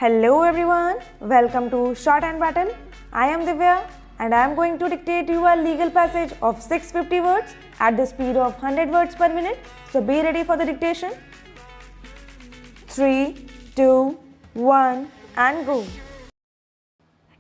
Hello everyone, welcome to Shorthand Battle. I am Divya and I am going to dictate you a legal passage of 650 words at the speed of 100 words per minute. So be ready for the dictation. 3, 2, 1 and go.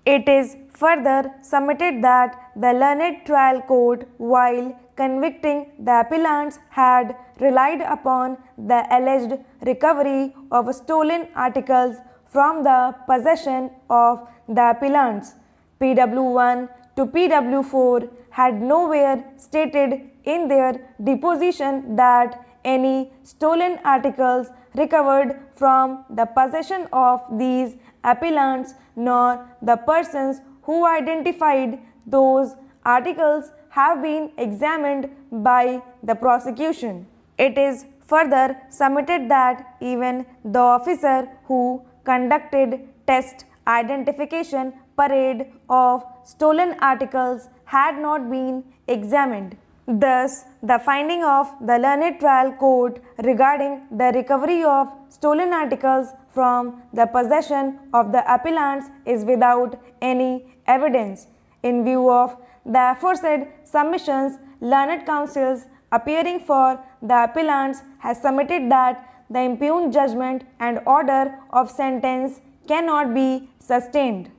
It is further submitted that the learned trial court, while convicting the appellants, had relied upon the alleged recovery of stolen articles from the possession of the appellants. PW1 to PW4 had nowhere stated in their deposition that any stolen articles recovered from the possession of these appellants, nor the persons who identified those articles have been examined by the prosecution. It is further submitted that even the officer who conducted test identification parade of stolen articles had not been examined. Thus, the finding of the learned trial court regarding the recovery of stolen articles from the possession of the appellants is without any evidence. In view of the aforesaid submissions, learned counsels appearing for the appellants has submitted that the impugned judgment and order of sentence cannot be sustained.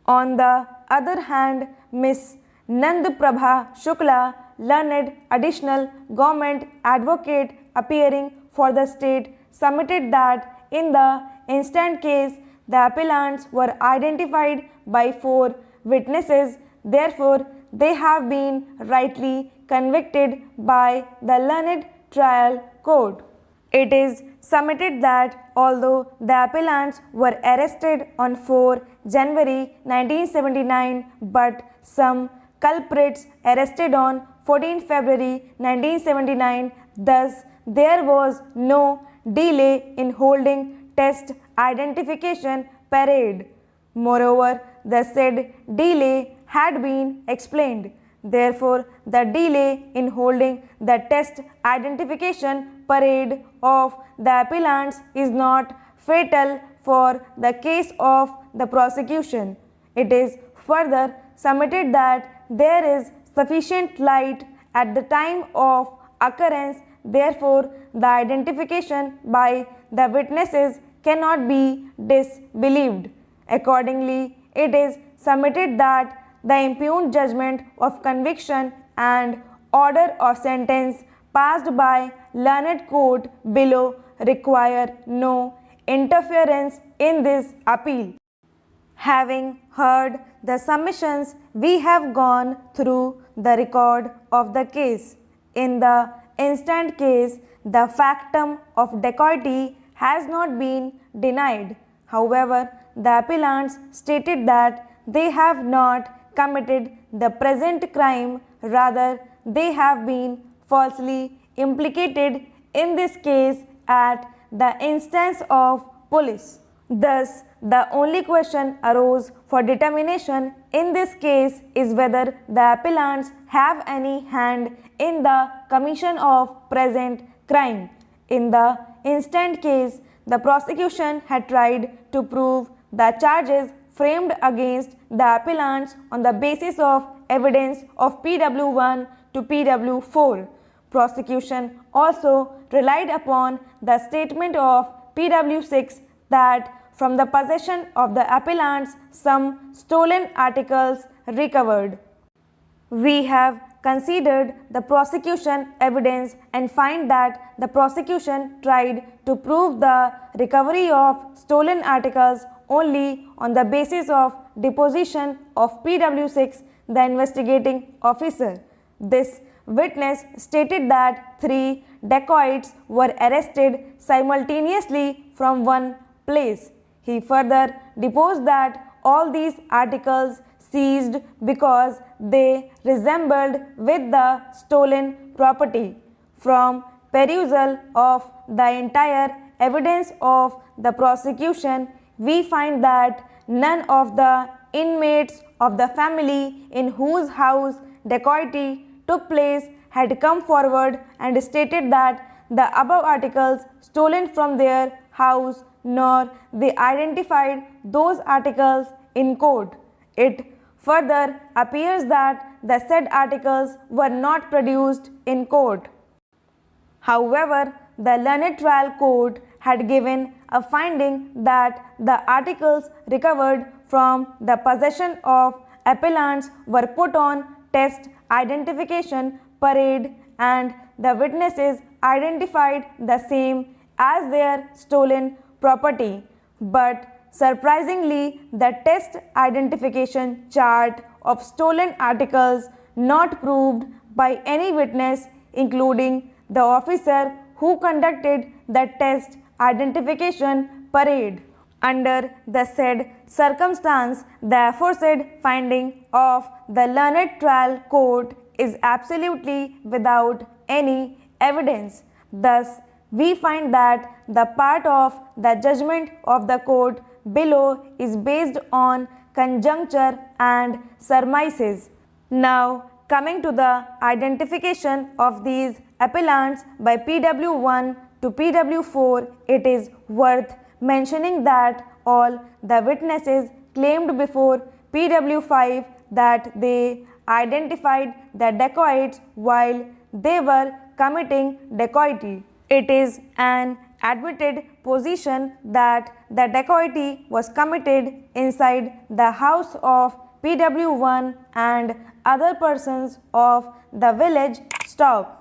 On the other hand, Ms. Nandprabha Shukla, learned additional government advocate appearing for the state, submitted that in the instant case the appellants were identified by 4 witnesses, therefore they have been rightly convicted by the learned trial court. It is submitted that although the appellants were arrested on 4 January 1979, but some culprits arrested on 14 February 1979, thus there was no delay in holding test identification parade. Moreover, the said delay had been explained. Therefore, the delay in holding the test identification parade of the appellants is not fatal for the case of the prosecution. It is further submitted that there is sufficient light at the time of occurrence, therefore the identification by the witnesses cannot be disbelieved. Accordingly, it is submitted that the impugned judgment of conviction and order of sentence passed by learned court below require no interference in this appeal. Having heard the submissions, we have gone through the record of the case. In the instant case, the factum of dacoity has not been denied. However, the appellants stated that they have not committed the present crime, rather they have been falsely implicated in this case at the instance of police. Thus, the only question arose for determination in this case is whether the appellants have any hand in the commission of present crime. In the instant case, the prosecution had tried to prove the charges framed against the appellants on the basis of evidence of PW1 to PW4. Prosecution also relied upon the statement of PW6 that from the possession of the appellants some stolen articles recovered. We have considered the prosecution evidence and find that the prosecution tried to prove the recovery of stolen articles only on the basis of deposition of PW6, the investigating officer. This witness stated that 3 dacoits were arrested simultaneously from one place. He further deposed that all these articles seized because they resembled with the stolen property. From perusal of the entire evidence of the prosecution, we find that none of the inmates of the family in whose house dacoity took place had come forward and stated that the above articles stolen from their house nor they identified those articles in court. It further appears that the said articles were not produced in court. However, the learned trial court had given a finding that the articles recovered from the possession of appellants were put on test identification parade and the witnesses identified the same as their stolen property. But surprisingly, the test identification chart of stolen articles not proved by any witness, including the officer who conducted the test identification parade. Under the said circumstance, the aforesaid finding of the learned trial court is absolutely without any evidence. Thus, we find that the part of the judgment of the court below is based on conjecture and surmises. Now, coming to the identification of these appellants by PW1 to PW4, it is worth mentioning that all the witnesses claimed before PW5 that they identified the dacoits while they were committing dacoity. It is an admitted position that the dacoity was committed inside the house of PW1 and other persons of the village stock.